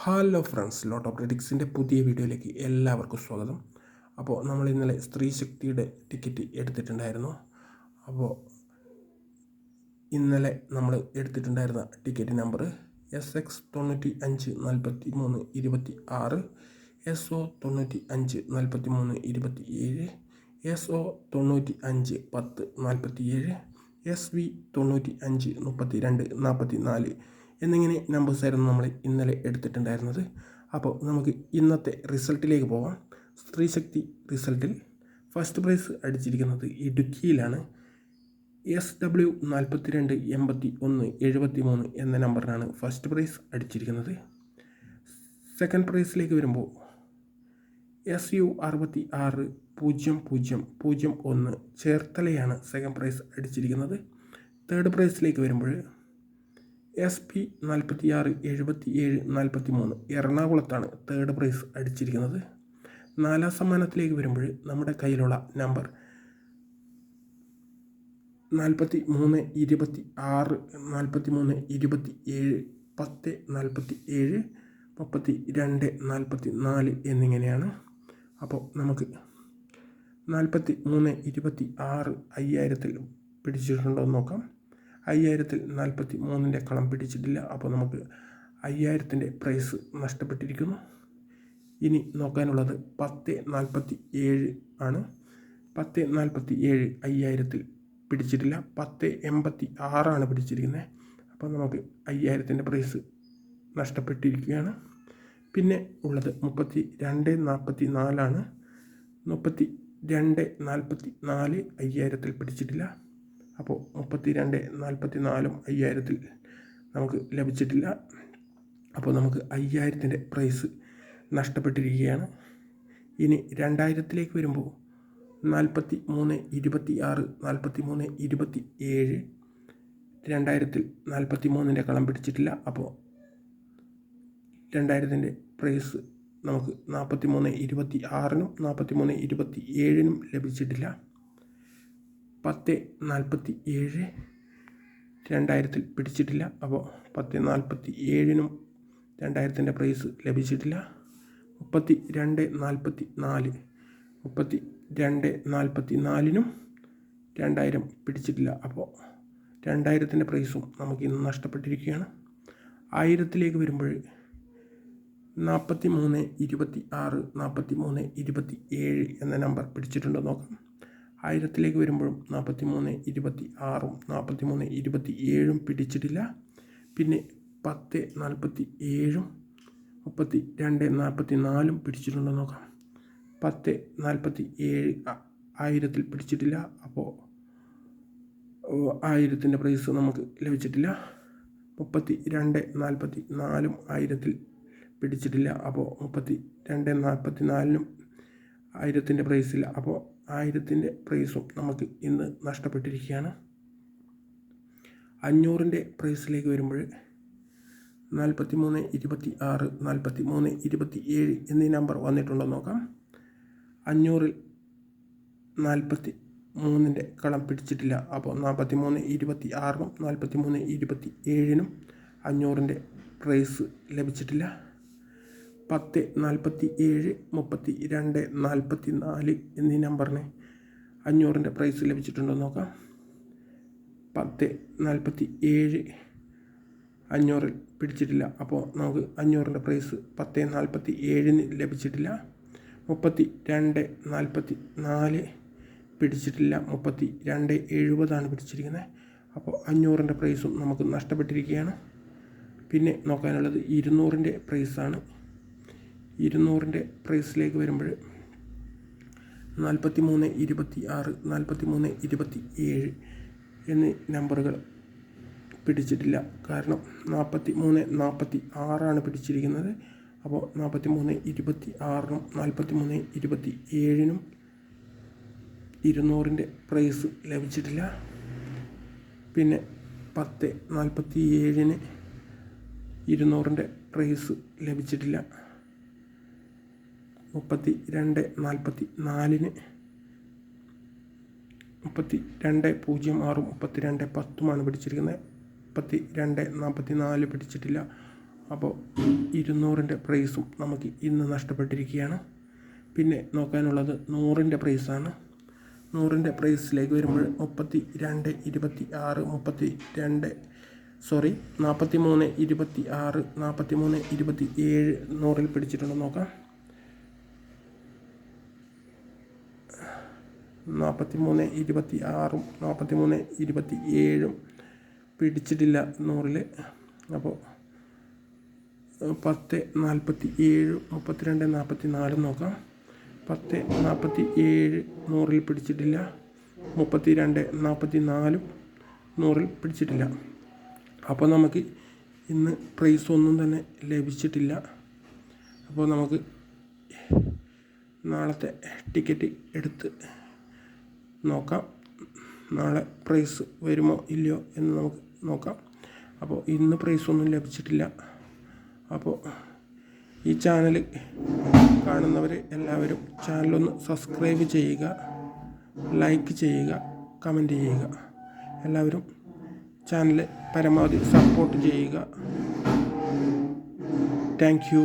Hello friends, lotto പ്രെഡിക്സിൻ്റെ പുതിയ വീഡിയോയിലേക്ക് എല്ലാവർക്കും സ്വാഗതം. അപ്പോൾ നമ്മൾ ഇന്നലെ സ്ത്രീ ശക്തിയുടെ ടിക്കറ്റ് എടുത്തിട്ടുണ്ടായിരുന്നു. അപ്പോൾ ഇന്നലെ നമ്മൾ എടുത്തിട്ടുണ്ടായിരുന്ന ticket number SX 954326, SO 954327, SO 951047, SV 953244 എന്നിങ്ങനെ നമ്പേഴ്സായിരുന്നു നമ്മൾ ഇന്നലെ എടുത്തിട്ടുണ്ടായിരുന്നത്. അപ്പോൾ നമുക്ക് ഇന്നത്തെ റിസൾട്ടിലേക്ക് പോകാം. സ്ത്രീശക്തി റിസൾട്ടിൽ ഫസ്റ്റ് പ്രൈസ് അടിച്ചിരിക്കുന്നത് ഇടുക്കിയിലാണ്. SW 428173 എന്ന നമ്പറിനാണ് ഫസ്റ്റ് പ്രൈസ് അടിച്ചിരിക്കുന്നത്. സെക്കൻഡ് പ്രൈസിലേക്ക് വരുമ്പോൾ SU 660001 ചേർത്തലയാണ് സെക്കൻഡ് പ്രൈസ് അടിച്ചിരിക്കുന്നത്. തേർഡ് പ്രൈസിലേക്ക് വരുമ്പോൾ SP 467743 എറണാകുളത്താണ് തേർഡ് പ്രൈസ് അടിച്ചിരിക്കുന്നത്. നാലാം സമ്മാനത്തിലേക്ക് വരുമ്പോൾ നമ്മുടെ കയ്യിലുള്ള നമ്പർ 4326, 4327, 1047, 3244 എന്നിങ്ങനെയാണ്. അപ്പോൾ നമുക്ക് 4326 5000-ൽ പിടിച്ചിട്ടുണ്ടോ എന്ന് നോക്കാം. 5000-ൽ 43-ൻ്റെ കളം പിടിച്ചിട്ടില്ല. അപ്പോൾ നമുക്ക് 5000-ൻ്റെ പ്രൈസ് നഷ്ടപ്പെട്ടിരിക്കുന്നു. ഇനി നോക്കാനുള്ളത് 1047 ആണ്. 1047 5000-ൽ പിടിച്ചിട്ടില്ല. 1086 പിടിച്ചിരിക്കുന്നത്. അപ്പോൾ നമുക്ക് 5000-ൻ്റെ പ്രൈസ് നഷ്ടപ്പെട്ടിരിക്കുകയാണ്. പിന്നെ ഉള്ളത് 3244 3244 5000-ൽ പിടിച്ചിട്ടില്ല. അപ്പോൾ 3244 5000-ൽ നമുക്ക് ലഭിച്ചിട്ടില്ല. അപ്പോൾ നമുക്ക് 5000-ൻ്റെ പ്രൈസ് നഷ്ടപ്പെട്ടിരിക്കുകയാണ്. ഇനി 2000-ലേക്ക് വരുമ്പോൾ 4326, 4327, 2000-ൽ 43-ൻ്റെ കളം പിടിച്ചിട്ടില്ല. അപ്പോൾ 2000-ൻ്റെ പ്രൈസ് നമുക്ക് 4326-നും 4327-നും ലഭിച്ചിട്ടില്ല. 1047 2000-ൽ പിടിച്ചിട്ടില്ല. അപ്പോൾ 1047-നും 2000-ൻ്റെ പ്രൈസ് ലഭിച്ചിട്ടില്ല. 3244 3244-നും 2000 പിടിച്ചിട്ടില്ല. അപ്പോൾ 2000-ൻ്റെ പ്രൈസും നമുക്ക് ഇന്ന് നഷ്ടപ്പെട്ടിരിക്കുകയാണ്. 1000-ലേക്ക് വരുമ്പോൾ 4326, 4327 എന്ന നമ്പർ പിടിച്ചിട്ടുണ്ടോ നോക്കാം. 1000-ലേക്ക് വരുമ്പോഴും 4326-ഉം 4327-ഉം പിടിച്ചിട്ടില്ല. പിന്നെ 1047-ഉം 3244-ഉം പിടിച്ചിട്ടുണ്ടോ നോക്കാം. 1047 1000-ൽ പിടിച്ചിട്ടില്ല. അപ്പോൾ 1000-ൻ്റെ പ്രൈസ് നമുക്ക് ലഭിച്ചിട്ടില്ല. 3244-ഉം 1000-ൽ പിടിച്ചിട്ടില്ല. അപ്പോൾ 3244-നും 1000-ൻ്റെ പ്രൈസില്ല. അപ്പോൾ 1000-ൻ്റെ പ്രൈസും നമുക്ക് ഇന്ന് നഷ്ടപ്പെട്ടിരിക്കുകയാണ്. 500-ൻ്റെ പ്രൈസിലേക്ക് വരുമ്പോൾ 4326, 4327 എന്നീ നമ്പർ വന്നിട്ടുണ്ടോ നോക്കാം. 500-ൽ 43-ൻ്റെ കളം പിടിച്ചിട്ടില്ല. അപ്പോൾ 4326-നും 4327-നും 500-ൻ്റെ പ്രൈസ് ലഭിച്ചിട്ടില്ല. 1047, 3244 എന്നീ നമ്പറിന് 500-ൻ്റെ പ്രൈസ് ലഭിച്ചിട്ടുണ്ടോ നോക്കാം. 1047 500-ൽ പിടിച്ചിട്ടില്ല. അപ്പോൾ നമുക്ക് 500-ൻ്റെ പ്രൈസ് 1047-ന് ലഭിച്ചിട്ടില്ല. 3244 പിടിച്ചിട്ടില്ല. 3270 പിടിച്ചിരിക്കുന്നത്. അപ്പോൾ 500-ൻ്റെ പ്രൈസും നമുക്ക് നഷ്ടപ്പെട്ടിരിക്കുകയാണ്. പിന്നെ നോക്കാനുള്ളത് 200-ൻ്റെ പ്രൈസാണ്. 200-ൻ്റെ പ്രൈസിലേക്ക് വരുമ്പോൾ 4326, 4327 എന്നീ നമ്പറുകൾ പിടിച്ചിട്ടില്ല. കാരണം 4346 പിടിച്ചിരിക്കുന്നത്. അപ്പോൾ 4326-നും 4327-നും 200-ൻ്റെ പ്രൈസ് ലഭിച്ചിട്ടില്ല. പിന്നെ 1047-ന് 200-ൻ്റെ പ്രൈസ് ലഭിച്ചിട്ടില്ല. 3244-ന് 3206-ഉം 3210 പിടിച്ചിരിക്കുന്നത്. 3244 പിടിച്ചിട്ടില്ല. അപ്പോൾ 200-ൻ്റെ പ്രൈസും നമുക്ക് ഇന്ന് നഷ്ടപ്പെട്ടിരിക്കുകയാണ്. പിന്നെ നോക്കാനുള്ളത് 100-ൻ്റെ പ്രൈസാണ്. 100-ൻ്റെ പ്രൈസിലേക്ക് വരുമ്പോൾ 43.26 43.27 100-ൽ പിടിച്ചിട്ടുണ്ടെന്ന് നോക്കാം. 43.26 43.27 പിടിച്ചിട്ടില്ല 100-ൽ. അപ്പോൾ 10.47 32.44 നോക്കാം. 10.47 100-ൽ പിടിച്ചിട്ടില്ല. 32.44 100-ൽ പിടിച്ചിട്ടില്ല. അപ്പോൾ നമുക്ക് ഇന്ന് പ്രൈസ് ഒന്നും തന്നെ ലഭിച്ചിട്ടില്ല. അപ്പോൾ നമുക്ക് നാളത്തെ ടിക്കറ്റ് എടുത്ത് നോക്കാം. നാളെ പ്രൈസ് വരുമോ ഇല്ലയോ എന്ന് നമുക്ക് നോക്കാം. അപ്പോൾ ഇന്ന് പ്രൈസൊന്നും ലഭിച്ചിട്ടില്ല. അപ്പോൾ ഈ ചാനൽ കാണുന്നവർ എല്ലാവരും ചാനലൊന്ന് സബ്സ്ക്രൈബ് ചെയ്യുക, ലൈക്ക് ചെയ്യുക, കമൻറ്റ് ചെയ്യുക. എല്ലാവരും ചാനൽ പരമാവധി സപ്പോർട്ട് ചെയ്യുക. Thank you.